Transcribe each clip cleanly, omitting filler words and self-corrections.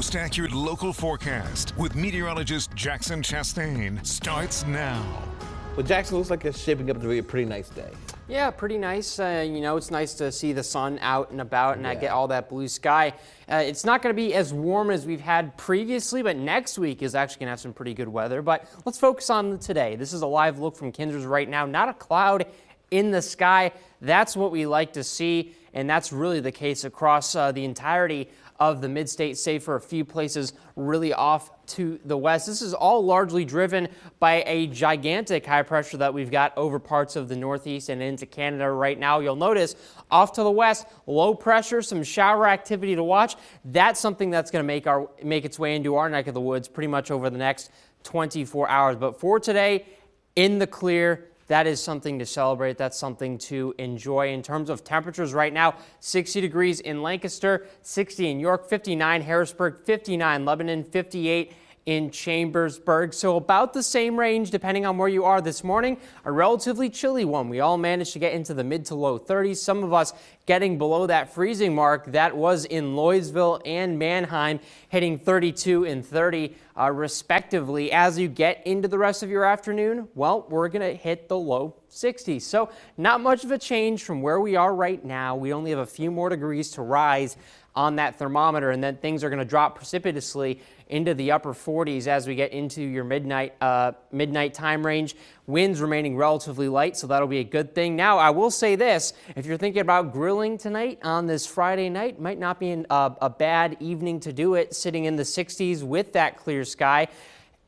most accurate local forecast with meteorologist Jackson Chastain starts now. Well, Jackson, looks like it's shaping up to be a pretty nice day. Yeah, pretty nice. It's nice to see the sun out and about and get all that blue sky. It's not going to be as warm as we've had previously, but next week is actually going to have some pretty good weather. But let's focus on today. This is a live look from Kinzers right now. Not a cloud in the sky. That's what we like to see, and that's really the case across the entirety of the mid-state, save for a few places really off to the west. This is all largely driven by a gigantic high pressure that we've got over parts of the northeast and into Canada right now. You'll notice off to the west, low pressure, some shower activity to watch. That's something that's going to make its way into our neck of the woods pretty much over the next 24 hours. But for today, in the clear, that is something to celebrate. That's something to enjoy. In terms of temperatures right now, 60 degrees in Lancaster, 60 in York, 59 Harrisburg, 59 Lebanon, 58 in Chambersburg. So about the same range depending on where you are this morning. A relatively chilly one. We all managed to get into the mid to low 30s. Some of us getting below that freezing mark. That was in Louisville and Manheim, hitting 32 and 30 respectively. As you get into the rest of your afternoon, well, we're going to hit the low 60s. So not much of a change from where we are right now. We only have a few more degrees to rise on that thermometer, and then things are going to drop precipitously into the upper 40s as we get into your midnight time range. Winds remaining relatively light, so that'll be a good thing. Now, I will say this, if you're thinking about grilling tonight on this Friday night, might not be a bad evening to do it, sitting in the 60s with that clear sky.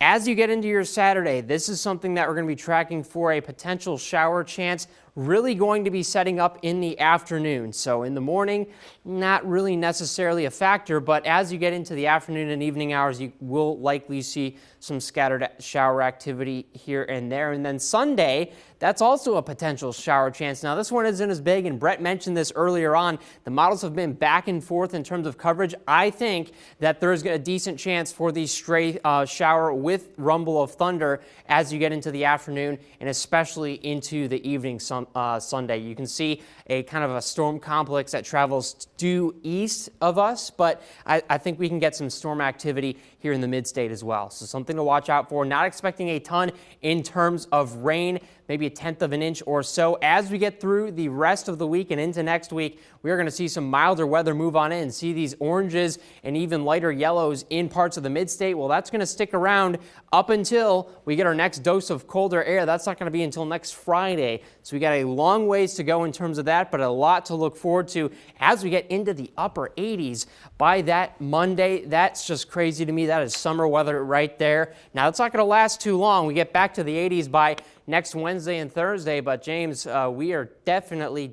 As you get into your Saturday, this is something that we're going to be tracking for a potential shower chance, really going to be setting up in the afternoon. So in the morning, not really necessarily a factor, but as you get into the afternoon and evening hours, you will likely see some scattered shower activity here and there. And then Sunday, that's also a potential shower chance. Now, this one isn't as big, and Brett mentioned this earlier on. The models have been back and forth in terms of coverage. I think that there's a decent chance for the stray shower with rumble of thunder as you get into the afternoon and especially into the evening Sunday. You can see a kind of a storm complex that travels due east of us, but I think we can get some storm activity here in the mid-state as well. So something to watch out for. Not expecting a ton in terms of rain, maybe a tenth of an inch or so. As we get through the rest of the week and into next week, we are going to see some milder weather move on in. See these oranges and even lighter yellows in parts of the mid-state. Well, that's going to stick around up until we get our next dose of colder air. That's not going to be until next Friday. So we got a long ways to go in terms of that, but a lot to look forward to as we get into the upper 80s by that Monday. That's just crazy to me. That is summer weather right there. Now, it's not going to last too long. We get back to the 80s by next Wednesday and Thursday, but James, we are definitely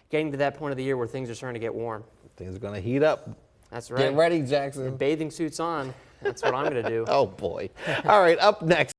getting to that point of the year where things are starting to get warm. Things are going to heat up. That's right. Get ready, Jackson. Bathing suits on. That's what I'm going to do. Oh, boy. All right, up next.